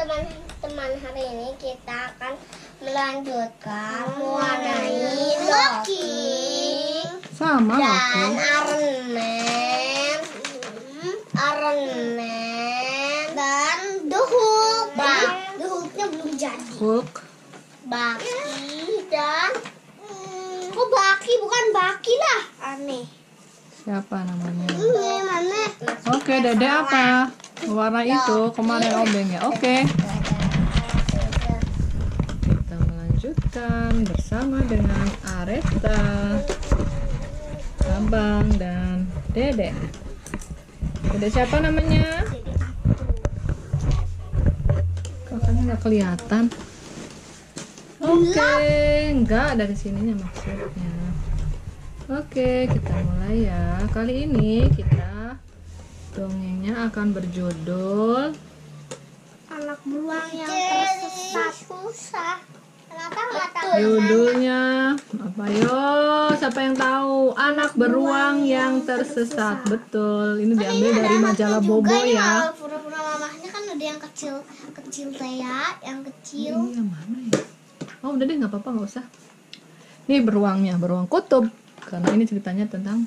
teman-teman, hari ini kita akan melanjutkan mewarnai Loki sama dan Loki. Iron Man dan The Hulk. The Hulknya belum jadi. Hulk. Bucky dan kok Bucky bukan Bucky lah, aneh. Siapa namanya? Aneh. Oke, Dede apa? Warna itu kemarin obeng ya. Oke. Kita melanjutkan bersama dengan Areta, Abang dan Dede. Dede siapa namanya? Kakaknya nggak kelihatan. Oke, enggak dari sininya maksudnya. Oke, kita mulai ya. Kali ini kita dongengnya akan berjudul Anak beruang yang tersesat. Susah. Kenapa nggak tahu? Judulnya apa yo? Siapa yang tahu? Anak beruang yang tersesat. Betul. Ini diambil dari majalah Bobo ya. Pura-pura mamahnya kan ada yang kecil teh ya, yang kecil. Ini yang mana ya? Oh udah deh, nggak apa-apa, nggak usah. Ini beruangnya, beruang kutub. Karena ini ceritanya tentang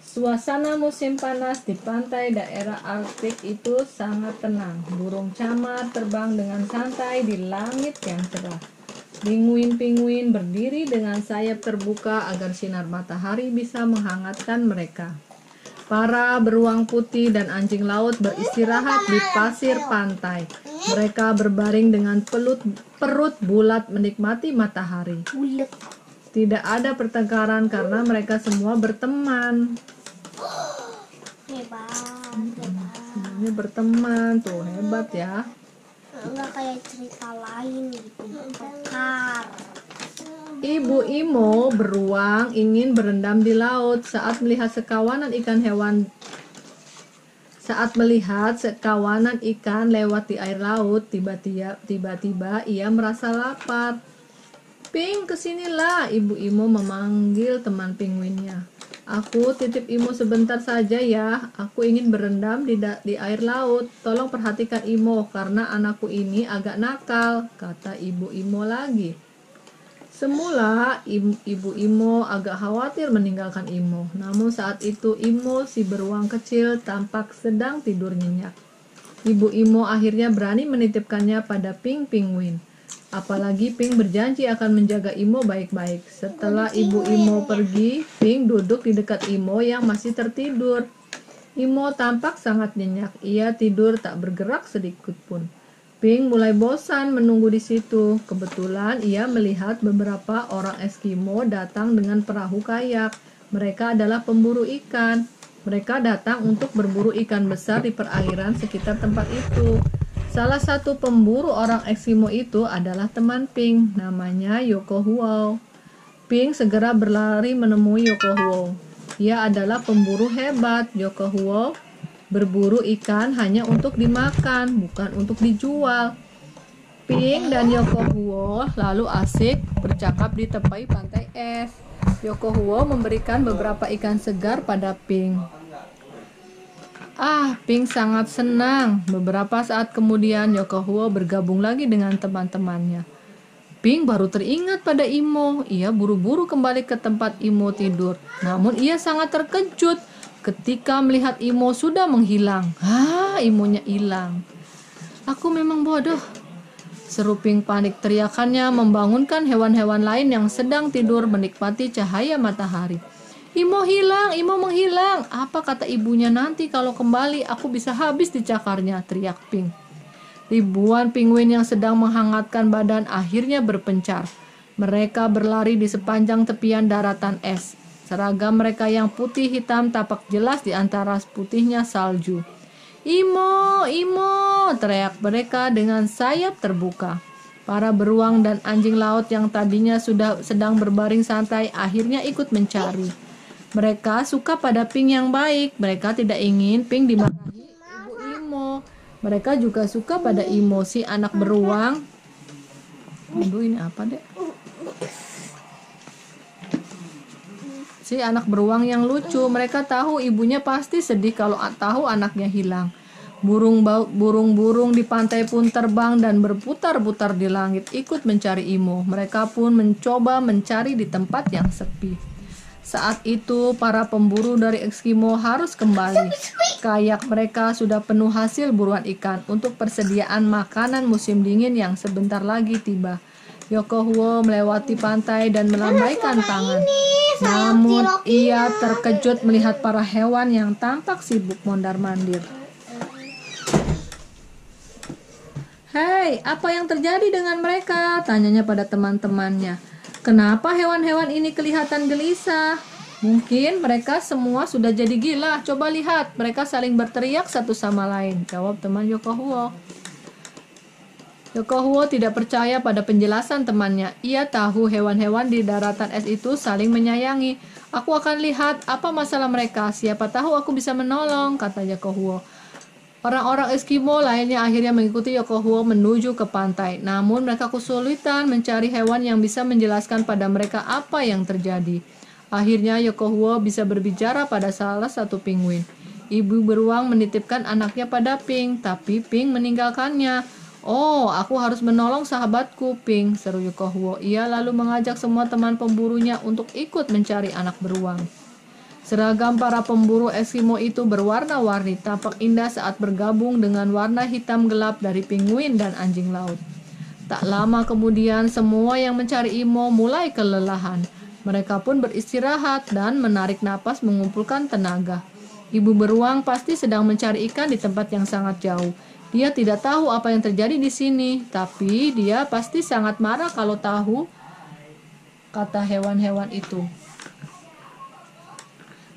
suasana musim panas di pantai daerah Arktik itu sangat tenang. Burung camar terbang dengan santai di langit yang cerah. Pinguin-pinguin berdiri dengan sayap terbuka agar sinar matahari bisa menghangatkan mereka. Para beruang putih dan anjing laut beristirahat di pasir pantai. Mereka berbaring dengan perut bulat menikmati matahari. Tidak ada pertengkaran karena mereka semua berteman. Hebat. Ini berteman tuh, hebat ya. Enggak kayak cerita lain gitu. Tekar. Ibu Imo beruang ingin berendam di laut saat melihat sekawanan ikan lewat di air laut. Tiba-tiba ia merasa lapar. Ping, kesinilah, Ibu Imo memanggil teman pinguinnya. Aku titip Imo sebentar saja ya. Aku ingin berendam di air laut. Tolong perhatikan Imo karena anakku ini agak nakal, kata Ibu Imo lagi. Semula Ibu Imo agak khawatir meninggalkan Imo. Namun saat itu Imo si beruang kecil tampak sedang tidur nyenyak. Ibu Imo akhirnya berani menitipkannya pada Ping Pinguin. Apalagi Ping berjanji akan menjaga Imo baik-baik. Setelah Ibu Imo pergi, Ping duduk di dekat Imo yang masih tertidur. Imo tampak sangat nyenyak. Ia tidur tak bergerak sedikit pun. Ping mulai bosan menunggu di situ. Kebetulan ia melihat beberapa orang Eskimo datang dengan perahu kayak. Mereka adalah pemburu ikan. Mereka datang untuk berburu ikan besar di perairan sekitar tempat itu. Salah satu pemburu orang Eskimo itu adalah teman Ping, namanya Yoko Huo. Ping segera berlari menemui Yoko Huo. Ia adalah pemburu hebat. Yoko Huo berburu ikan hanya untuk dimakan, bukan untuk dijual. Ping dan Yoko Huo lalu asik bercakap di tepi pantai es. Yoko Huo memberikan beberapa ikan segar pada Ping. Ping sangat senang. Beberapa saat kemudian Yoko Huo bergabung lagi dengan teman-temannya. Ping baru teringat pada Imo. Ia buru-buru kembali ke tempat Imo tidur. Namun ia sangat terkejut ketika melihat Imo sudah menghilang. Imonya hilang. Aku memang bodoh. Seru Ping panik. Teriakannya membangunkan hewan-hewan lain yang sedang tidur menikmati cahaya matahari. Imo hilang, Imo menghilang. Apa kata ibunya nanti kalau kembali aku bisa habis dicakarnya, teriak Ping. Ribuan pinguin yang sedang menghangatkan badan akhirnya berpencar. Mereka berlari di sepanjang tepian daratan es. Seragam mereka yang putih hitam tampak jelas di antara putihnya salju. Imo, Imo, teriak mereka dengan sayap terbuka. Para beruang dan anjing laut yang tadinya sudah sedang berbaring santai akhirnya ikut mencari. Mereka suka pada Ping yang baik. Mereka tidak ingin Ping dimarahi Ibu Imo. Mereka juga suka pada Imo, si anak beruang. Aduh, ini apa dek? Si anak beruang yang lucu. Mereka tahu ibunya pasti sedih kalau tahu anaknya hilang. Burung-burung di pantai pun terbang dan berputar-putar di langit ikut mencari Imo. Mereka pun mencoba mencari di tempat yang sepi. Saat itu para pemburu dari Eskimo harus kembali. Kayak mereka sudah penuh hasil buruan ikan untuk persediaan makanan musim dingin yang sebentar lagi tiba. Yokohwo melewati pantai dan melambaikan tangan. Namun ia terkejut melihat para hewan yang tampak sibuk mondar-mandir. "Hei, apa yang terjadi dengan mereka?" tanyanya pada teman-temannya. "Kenapa hewan-hewan ini kelihatan gelisah? Mungkin mereka semua sudah jadi gila. Coba lihat, mereka saling berteriak satu sama lain," jawab teman Yokohwo. Yokohwo tidak percaya pada penjelasan temannya. Ia tahu hewan-hewan di daratan es itu saling menyayangi. "Aku akan lihat apa masalah mereka. Siapa tahu aku bisa menolong," kata Yokohwo. Orang-orang Eskimo lainnya akhirnya mengikuti Yokohwo menuju ke pantai. Namun mereka kesulitan mencari hewan yang bisa menjelaskan pada mereka apa yang terjadi. Akhirnya Yokohwo bisa berbicara pada salah satu penguin. Ibu beruang menitipkan anaknya pada Pink, tapi Pink meninggalkannya. "Oh, aku harus menolong sahabatku, Pink," seru Yokohwo. Ia lalu mengajak semua teman pemburunya untuk ikut mencari anak beruang. Seragam para pemburu Eskimo itu berwarna-warni, tampak indah saat bergabung dengan warna hitam gelap dari penguin dan anjing laut. Tak lama kemudian, semua yang mencari Imo mulai kelelahan. Mereka pun beristirahat dan menarik napas mengumpulkan tenaga. Ibu beruang pasti sedang mencari ikan di tempat yang sangat jauh. Dia tidak tahu apa yang terjadi di sini, tapi dia pasti sangat marah kalau tahu, kata hewan-hewan itu.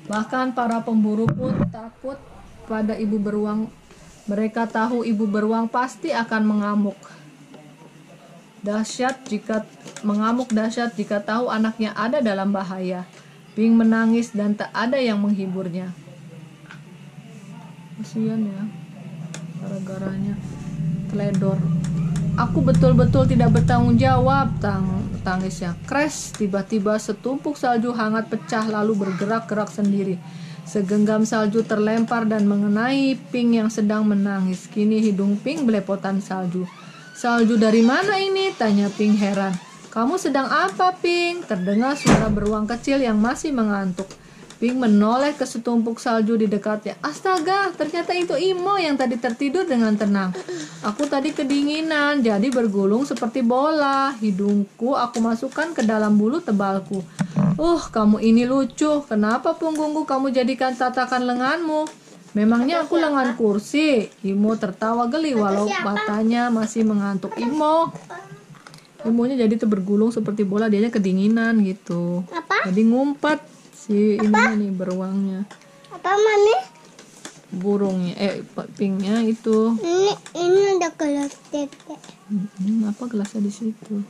Bahkan para pemburu pun takut pada ibu beruang. Mereka tahu ibu beruang pasti akan mengamuk dahsyat jika tahu anaknya ada dalam bahaya. Pink menangis dan tak ada yang menghiburnya. Kasihan ya, gara-garanya teledor. "Aku betul-betul tidak bertanggung jawab," tangisnya. Crash, tiba-tiba setumpuk salju hangat pecah lalu bergerak-gerak sendiri. Segenggam salju terlempar dan mengenai Pink yang sedang menangis. Kini hidung Pink belepotan salju. "Salju dari mana ini?" tanya Pink heran. "Kamu sedang apa, Pink?" terdengar suara beruang kecil yang masih mengantuk. Pink menoleh ke setumpuk salju di dekatnya. "Astaga, ternyata itu Imo yang tadi tertidur dengan tenang. Aku tadi kedinginan, jadi bergulung seperti bola. Hidungku aku masukkan ke dalam bulu tebalku. Kamu ini lucu. Kenapa punggungku kamu jadikan tatakan lenganmu? Memangnya aku lengan kursi?" Imo tertawa geli walau matanya masih mengantuk. Imonya jadi bergulung seperti bola, dianya kedinginan gitu. Jadi ngumpet si ini beruangnya. Apa mana? Burungnya, Pinknya itu. Ini ada gelas tete. Apa gelasnya di situ?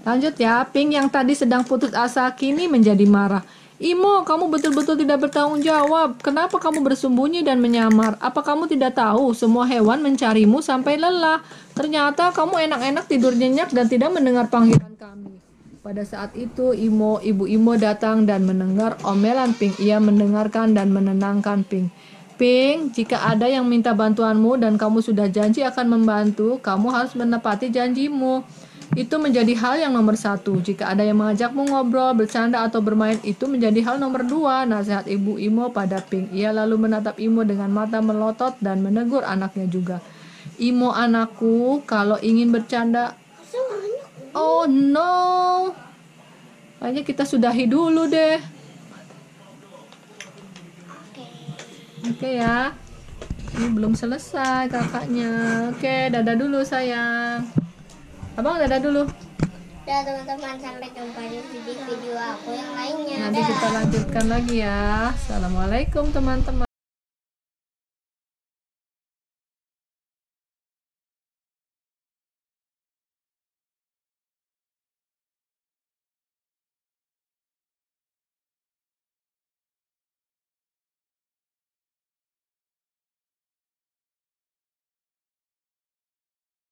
Lanjut ya. Pink yang tadi sedang putus asa kini menjadi marah. "Imo, kamu betul-betul tidak bertanggung jawab. Kenapa kamu bersembunyi dan menyamar? Apa kamu tidak tahu semua hewan mencarimu sampai lelah? Ternyata kamu enak-enak tidur nyenyak dan tidak mendengar panggilan kami." Pada saat itu ibu Imo datang dan mendengar omelan Pink. Ia mendengarkan dan menenangkan Pink. "Pink, jika ada yang minta bantuanmu dan kamu sudah janji akan membantu, kamu harus menepati janjimu. Itu menjadi hal yang nomor 1. Jika ada yang mengajakmu ngobrol, bercanda atau bermain, itu menjadi hal nomor 2, nasihat ibu Imo pada Pink. Ia lalu menatap Imo dengan mata melotot dan menegur anaknya juga. "Imo anakku, kalau ingin bercanda..." Oh no, kayaknya kita sudahi dulu deh. Oke ya, ini belum selesai kakaknya. Oke, dadah dulu sayang. Abang dadah dulu. Dadah teman-teman, sampai jumpa di video aku yang lainnya. Nanti kita lanjutkan lagi ya. Assalamualaikum teman-teman.